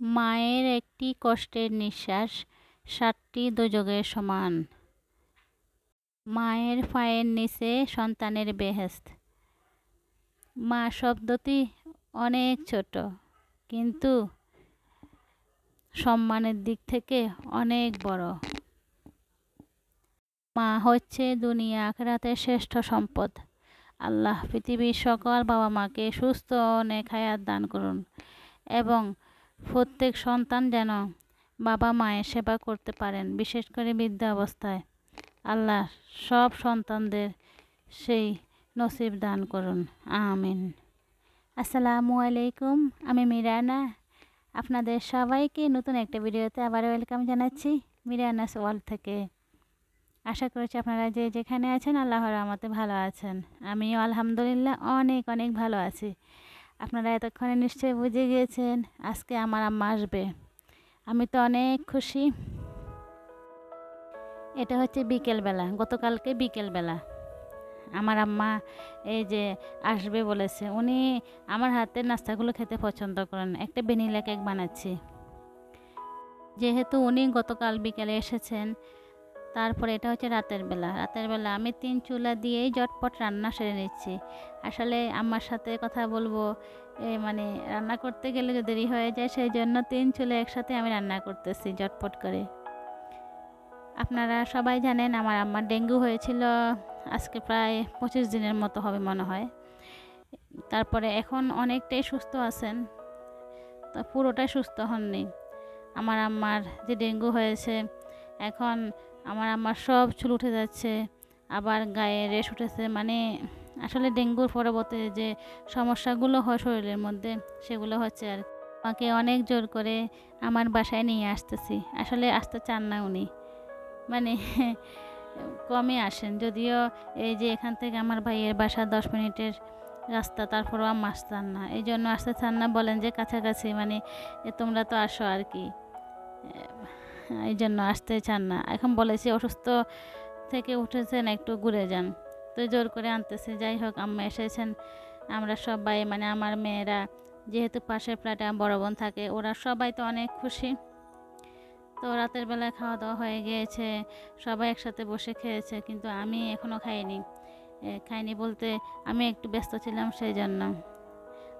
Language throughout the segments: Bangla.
মায়ের একটি কষ্টের নিঃশ্বাস ৭টি দোজখের সমান। মায়ের পায়ের নিচে সন্তানের বেহেশত। মা শব্দটি অনেক ছোট, কিন্তু সম্মানের দিক থেকে অনেক বড়। মা হচ্ছে দুনিয়া আখিরাতের শ্রেষ্ঠ সম্পদ। আল্লাহ পৃথিবীর সকল বাবা মাকে সুস্থ ও নেক হায়াত দান করুন এবং প্রত্যেক সন্তান যেন বাবা মায়ের সেবা করতে পারেন, বিশেষ করে বৃদ্ধা অবস্থায়। আল্লাহ সব সন্তানদের সেই নসিব দান করুন, আমিন। আসসালামু আলাইকুম, আমি মিরানা। আপনাদের সবাইকে নতুন একটা ভিডিওতে আবার ওয়েলকাম জানাচ্ছি মিরানাস ওয়ার্ল্ড থেকে। আশা করছি আপনারা যে যেখানে আছেন আল্লাহর রহমতে ভালো আছেন। আমিও আলহামদুলিল্লাহ অনেক অনেক ভালো আছি। আপনারা এতক্ষণে নিশ্চয়ই বুঝে গিয়েছেন আজকে আমার আম্মা আসবে। আমি তো অনেক খুশি। এটা হচ্ছে বিকেলবেলা, গতকালকে বিকেলবেলা আমার আম্মা এই যে আসবে বলেছে। উনি আমার হাতের নাস্তাগুলো খেতে পছন্দ করেন। একটা ভ্যানিলা কেক বানাচ্ছি। যেহেতু উনি গতকাল বিকেলে এসেছেন, তারপরে এটা হচ্ছে রাতের বেলা আমি 3 চুলা দিয়েই ঝটপট রান্না সেরে নিচ্ছি। আসলে আম্মার সাথে কথা বলবো, মানে রান্না করতে গেলে যদি দেরি হয়ে যায়, সেই জন্য 3 চুলা একসাথে আমি রান্না করতেছি ঝটপট করে। আপনারা সবাই জানেন আমার আম্মার ডেঙ্গু হয়েছিল, আজকে প্রায় 25 দিনের মতো হবে মনে হয়। তারপরে এখন অনেকটাই সুস্থ আছেন, তো পুরোটাই সুস্থ হননি। আমার আম্মার যে ডেঙ্গু হয়েছে, এখন আমার আম্মার সব চুল উঠে যাচ্ছে, আবার গায়ে রেশ উঠেছে। মানে আসলে ডেঙ্গুর পরবর্তী যে সমস্যাগুলো হয় শরীরের মধ্যে, সেগুলো হচ্ছে। আর আমাকে অনেক জোর করে আমার বাসায় নিয়ে আসতেছি। আসলে আসতে চান না উনি, মানে কমই আসেন। যদিও এই যে এখান থেকে আমার ভাইয়ের বাসা 10 মিনিটের রাস্তা, তারপরেও আম্মা আসতেন না। এই জন্য আসতে চান না, বলেন যে কাছাকাছি, মানে তোমরা তো আসো আর কি, এই জন্য আসতে চান না। এখন বলেছি অসুস্থ থেকে উঠেছেন, একটু ঘুরে যান, তো জোর করে আনতেছে। যাই হোক, আম্মা এসেছেন। আমরা সবাই, মানে আমার মেয়েরা, যেহেতু পাশের ফ্ল্যাটে বড় বোন থাকে, ওরা সবাই তো অনেক খুশি। তো রাতের বেলায় খাওয়া দাওয়া হয়ে গিয়েছে, সবাই একসাথে বসে খেয়েছে, কিন্তু আমি এখনও খাইনি বলতে আমি একটু ব্যস্ত ছিলাম, সেই জন্য।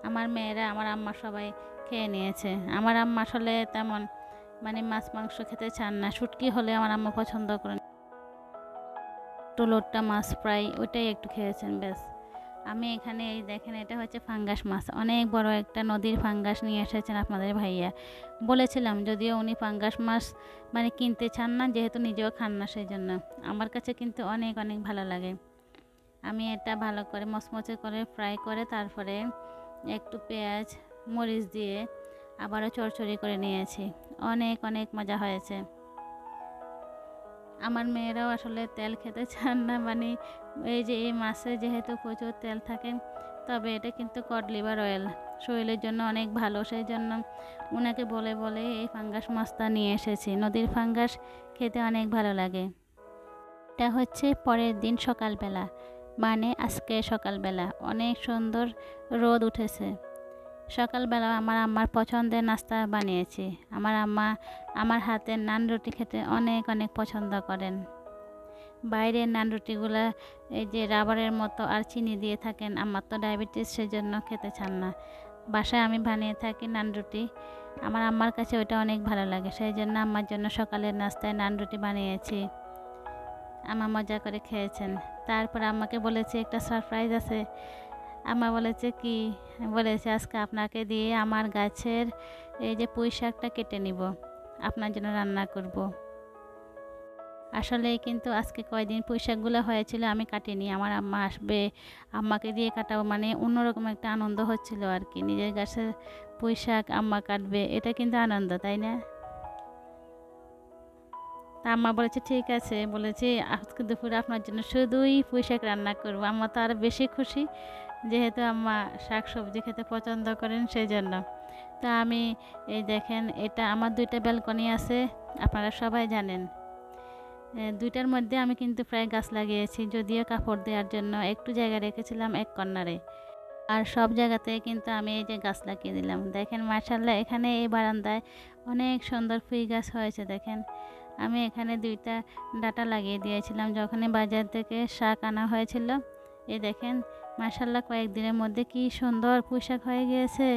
আমার মেয়েরা, আমার আম্মা সবাই খেয়ে নিয়েছে। আমার আম্মা আসলে তেমন মানে মাছ মাংস খেতে চান না। শুটকি হলে আমার আম্মা পছন্দ করেন, একটু লোট্টা মাছ ফ্রাই, ওইটাই একটু খেয়েছেন, ব্যাস। আমি এখানে এই দেখেন, এটা হচ্ছে ফাঙ্গাস মাছ। অনেক বড় একটা নদীর ফাঙ্গাস নিয়ে এসেছেন আপনাদের ভাইয়া। বলেছিলাম, যদিও উনি ফাঙ্গাস মাছ মানে কিনতে চান না, যেহেতু নিজেও খান না, সেই জন্য। আমার কাছে কিন্তু অনেক অনেক ভালো লাগে। আমি এটা ভালো করে মচমচে করে ফ্রাই করে, তারপরে একটু পেঁয়াজ মরিচ দিয়ে আবারও চড়চড়ি করে নিয়েছি। অনেক অনেক মজা হয়েছে। আমার মেয়েরাও আসলে তেল খেতে চান না, মানে এই যে এই মাছে যেহেতু প্রচুর তেল থাকে, তবে এটা কিন্তু কড লিভার অয়েল, শরীরের জন্য অনেক ভালো। সেই জন্য ওনাকে বলে বলে এই ফাঙ্গাস মাছটা নিয়ে এসেছি। নদীর ফাঙ্গাস খেতে অনেক ভালো লাগে। এটা হচ্ছে পরের দিন সকালবেলা, মানে আজকে সকালবেলা অনেক সুন্দর রোদ উঠেছে। সকালবেলা আমার আম্মার পছন্দের নাস্তা বানিয়েছি। আমার আম্মা আমার হাতের নান রুটি খেতে অনেক অনেক পছন্দ করেন। বাইরের নান রুটিগুলো এই যে রাবারের মতো আর চিনি দিয়ে থাকেন। আমার তো ডায়াবেটিস, সেজন্য খেতে চান না। বাসায় আমি বানিয়ে থাকি নান রুটি, আমার আম্মার কাছে ওইটা অনেক ভালো লাগে। সেই জন্য আম্মার জন্য সকালের নাস্তায় নান রুটি বানিয়েছি। আম্মা মজা করে খেয়েছেন। তারপর আম্মাকে বলেছি একটা সারপ্রাইজ আছে। আম্মা বলেছে কি? বলেছে আজকে আপনাকে দিয়ে আমার গাছের এই যে পুঁই শাকটা কেটে নিব, আপনার জন্য রান্না করব। আসলে কিন্তু আজকে কয়দিন পুঁই শাকগুলো হয়েছিল, আমি কাটিনি। আমার আম্মা আসবে, আম্মাকে দিয়ে কাটাবো, মানে অন্যরকম একটা আনন্দ হচ্ছিল আর কি। নিজের গাছের পুঁই শাক আম্মা কাটবে, এটা কিন্তু আনন্দ, তাই না? তা আম্মা বলেছে ঠিক আছে, বলেছে আজকে দুপুরে আপনার জন্য শুধুই পুঁই শাক রান্না করবো। আম্মা তো আরও বেশি খুশি, যেহেতু আম্মা শাক সবজি খেতে পছন্দ করেন, সেই জন্য। তা আমি এই দেখেন, এটা আমার 2টা ব্যালকনি আছে, আপনারা সবাই জানেন। 2টার মধ্যে আমি কিন্তু প্রায় গাছ লাগিয়েছি, যদিও কাপড় দেওয়ার জন্য একটু জায়গা রেখেছিলাম এক কর্নারে। আর সব জায়গাতে কিন্তু আমি এই যে গাছ লাগিয়ে দিলাম। দেখেন মাশাআল্লাহ, এখানে এই বারান্দায় অনেক সুন্দর ফুল গাছ হয়েছে। দেখেন আমি এখানে 2টা ডাঁটা লাগিয়ে দিয়েছিলাম যখনই বাজার থেকে শাক আনা হয়েছিল। এই দেখেন মাশাআল্লাহ, কয়েকদিনের মধ্যে কি সুন্দর পুঁই শাক হয়ে গিয়েছে।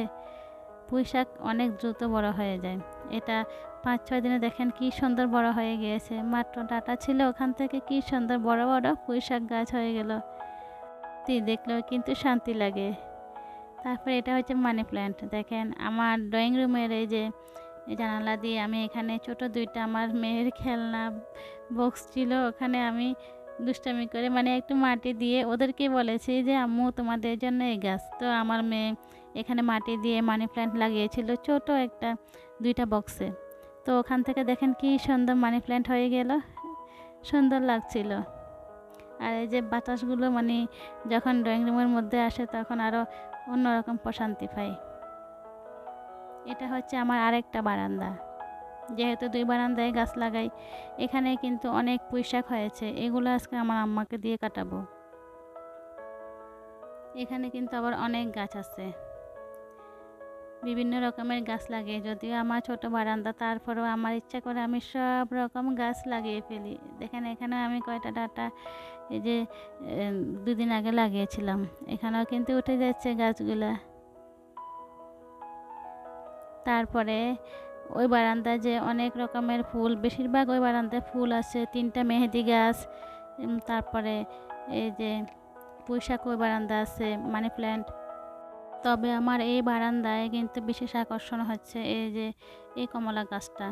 পুঁই শাক অনেক দ্রুত বড় হয়ে যায়। এটা 5-6 দিনে দেখেন কি সুন্দর বড় হয়ে গিয়েছে। মাত্র ডাঁটা ছিল, ওখান থেকে কি সুন্দর বড় বড় পুঁই শাক গাছ হয়ে গেল। দেখলেও কিন্তু শান্তি লাগে। তারপরে এটা হচ্ছে মানি প্ল্যান্ট। দেখেন আমার ড্রয়িং রুমের এই যে জানালা দিয়ে আমি এখানে ছোট 2টা আমার মেয়ের খেলনা বক্স ছিল, ওখানে আমি দুষ্টামি করে মানে একটু মাটি দিয়ে ওদেরকে বলেছি যে আম্মু তোমাদের জন্য এই গাছ। তো আমার মেয়ে এখানে মাটি দিয়ে মানি প্ল্যান্ট লাগিয়েছিল ছোট একটা 2টা বক্সে। তো ওখান থেকে দেখেন কি সুন্দর মানি প্ল্যান্ট হয়ে গেল, সুন্দর লাগছিল। আর এই যে বাতাসগুলো মানে যখন ড্রয়িং রুমের মধ্যে আসে তখন আরও অন্যরকম প্রশান্তি পাই। এটা হচ্ছে আমার আরেকটা বারান্দা। যেহেতু 2 বারান্দায় গাছ লাগাই, এখানে কিন্তু অনেক পুঁই শাক হয়েছে। এগুলো আজকে আমার আম্মাকে দিয়ে কাটাবো। এখানে কিন্তু আবার অনেক গাছ আছে, বিভিন্ন রকমের গাছ লাগিয়ে, যদিও আমার ছোট বারান্দা তারপরেও আমার ইচ্ছা করে আমি সব রকম গাছ লাগিয়ে ফেলি। দেখেন এখানে আমি কয়টা ডাঁটা এই যে 2 দিন আগে লাগিয়েছিলাম, এখানেও কিন্তু উঠে যাচ্ছে গাছগুলা। তারপরে ওই বারান্দায় যে অনেক রকমের ফুল, বেশিরভাগ ওই বারান্দায় ফুল আছে। 3টা মেহেদি গাছ, তারপরে এই যে পুঁই শাক ওই বারান্দা আছে, মানি প্ল্যান্ট। তবে আমার এই বারান্দায় কিন্তু বিশেষ আকর্ষণ হচ্ছে এই যে এই কমলা গাছটা।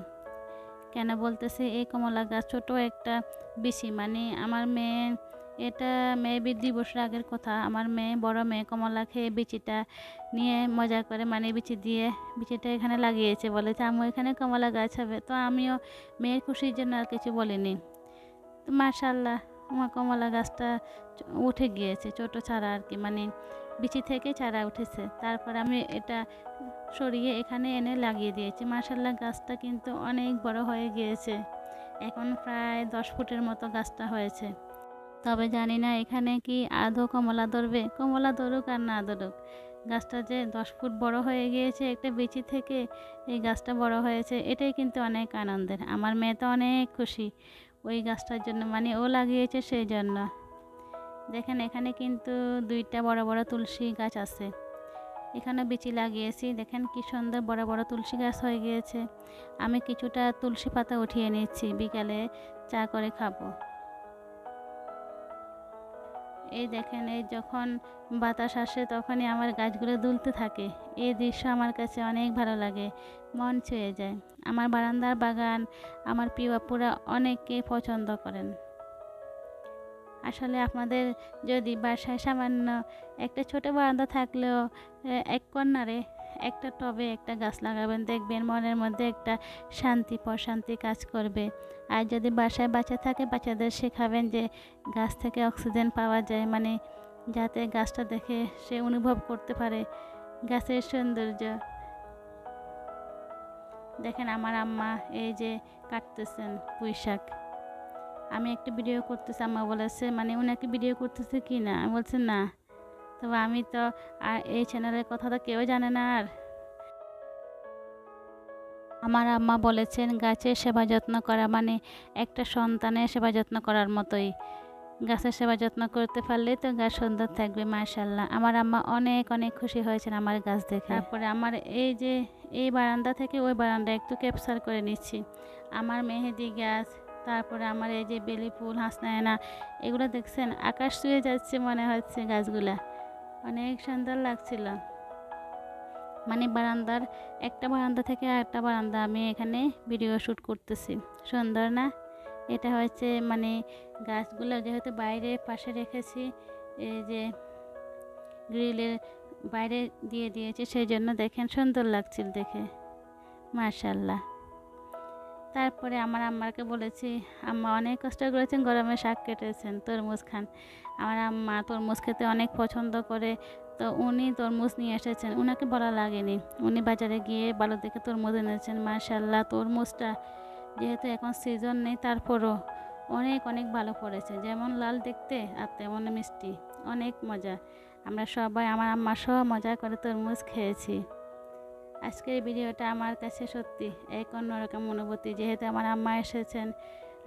কেন বলতেছি, এই কমলা গাছ ছোট একটা বিচি, মানে আমার মেয়ে, এটা মেবি 2 বছর আগের কথা, আমার মেয়ে বড় মেয়ে কমলা খেয়ে বিচিটা নিয়ে মজা করে মানে বিচিটা এখানে লাগিয়েছে, বলেছে আম্মু এখানে কমলা গাছ হবে। তো আমিও মেয়ের খুশির জন্য আর কিছু বলিনি। তো মাশাআল্লাহ আমার কমলা গাছটা উঠে গিয়েছে, ছোট চারা আর কি, মানে বিচি থেকে চারা উঠেছে। তারপর আমি এটা সরিয়ে এখানে এনে লাগিয়ে দিয়েছি। মাশাআল্লাহ গাছটা কিন্তু অনেক বড় হয়ে গিয়েছে, এখন প্রায় 10 ফুটের মতো গাছটা হয়েছে। তবে জানি না এখানে কি আদৌ কমলা ধরবে। কমলা ধরুক আর না ধরুক, গাছটা যে 10 ফুট বড় হয়ে গিয়েছে একটা বিচি থেকে, এই গাছটা বড় হয়েছে, এটাই কিন্তু অনেক আনন্দের। আমার মেয়ে তো অনেক খুশি ওই গাছটার জন্য, মানে ও লাগিয়েছে সেই জন্য। দেখেন এখানে কিন্তু 2টা বড় বড় তুলসী গাছ আছে, এখানে বিচি লাগিয়েছি। দেখেন কি সুন্দর বড় বড় তুলসী গাছ হয়ে গিয়েছে। আমি কিছুটা তুলসী পাতা উঠিয়ে নিচ্ছি, বিকালে চা করে খাবো। এই দেখেন এই যখন বাতাস আসে তখনই আমার গাছগুলো দুলতে থাকে। এই দৃশ্য আমার কাছে অনেক ভালো লাগে, মন ছুঁয়ে যায়। আমার বারান্দার বাগান আমার প্রিয় আপুরা অনেকে পছন্দ করেন। আসলে আপনাদের যদি বাসায় সামান্য একটা ছোট বারান্দা থাকলেও এক কর্নারে একটা টবে একটা গাছ লাগাবেন, দেখবেন মনের মধ্যে একটা শান্তি প্রশান্তি কাজ করবে। আর যদি বাসায় বাচ্চা থাকে, বাচ্চাদের শেখাবেন যে গাছ থেকে অক্সিজেন পাওয়া যায়, মানে যাতে গাছটা দেখে সে অনুভব করতে পারে গাছের সৌন্দর্য। দেখেন আমার আম্মা এই যে কাটতেছেন পুঁই শাক। আমি একটা ভিডিও করতেছি, আম্মা বলেছে মানে উনাকে ভিডিও করতেছে কি না, আমি বলছি না। তবে আমি তো আর এই চ্যানেলের কথা তো কেউ জানে না। আর আমার আম্মা বলেছেন গাছের সেবা যত্ন করা মানে একটা সন্তানের সেবা যত্ন করার মতোই। গাছের সেবা যত্ন করতে পারলে তো গাছ সুন্দর থাকবে। মাশাআল্লাহ আমার আম্মা অনেক অনেক খুশি হয়েছেন আমার গাছ দেখে। তারপরে আমার এই যে এই বারান্দা থেকে ওই বারান্দা একটু ক্যাপচার করে নিচ্ছি। আমার মেহেদি গাছ, তারপরে আমার এই যে বেলি ফুল, হাসনায়না, এগুলো দেখছেন আকাশ ছুঁয়ে যাচ্ছে মনে হচ্ছে, গাছগুলা অনেক সুন্দর লাগছিল। মানে বারান্দার একটা বারান্দা থেকে আরেকটা বারান্দা আমি এখানে ভিডিও শ্যুট করতেছি, সুন্দর না? এটা হচ্ছে মানে গাছগুলো যেহেতু বাইরে পাশে রেখেছি, এই যে গ্রিলের বাইরে দিয়ে দিয়েছি, সেই জন্য দেখেন সুন্দর লাগছিল দেখে, মাশাআল্লাহ। তারপরে আমার আম্মাকে বলেছি, আম্মা অনেক কষ্ট করেছেন, গরমে শাক কেটেছেন, তরমুজ খান। আমার আম্মা তরমুজ খেতে অনেক পছন্দ করে, তো উনি তরমুজ নিয়ে এসেছেন, উনাকে বলা লাগেনি, উনি বাজারে গিয়ে ভালো দেখে তরমুজ এনেছেন। মাশাআল্লাহ তরমুজটা যেহেতু এখন সিজন নেই, তারপরও অনেক অনেক ভালো পড়েছে, যেমন লাল দেখতে আর তেমন মিষ্টি, অনেক মজা। আমরা সবাই আমার আম্মা সহ মজা করে তরমুজ খেয়েছি। আজকের ভিডিওটা আমার কাছে সত্যি এক অন্যরকম অনুভূতি, যেহেতু আমার আম্মা এসেছেন।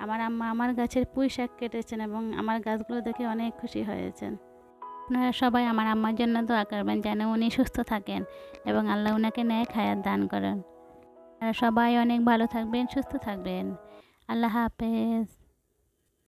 আমার আম্মা আমার গাছের পুঁই শাক কেটেছেন এবং আমার গাছগুলো দেখে অনেক খুশি হয়েছেন। আপনারা সবাই আমার আম্মার জন্য দোয়া করবেন যেন উনি সুস্থ থাকেন এবং আল্লাহ উনাকে নেক হায়াত দান করেন। আপনারা সবাই অনেক ভালো থাকবেন, সুস্থ থাকবেন। আল্লাহ হাফেজ।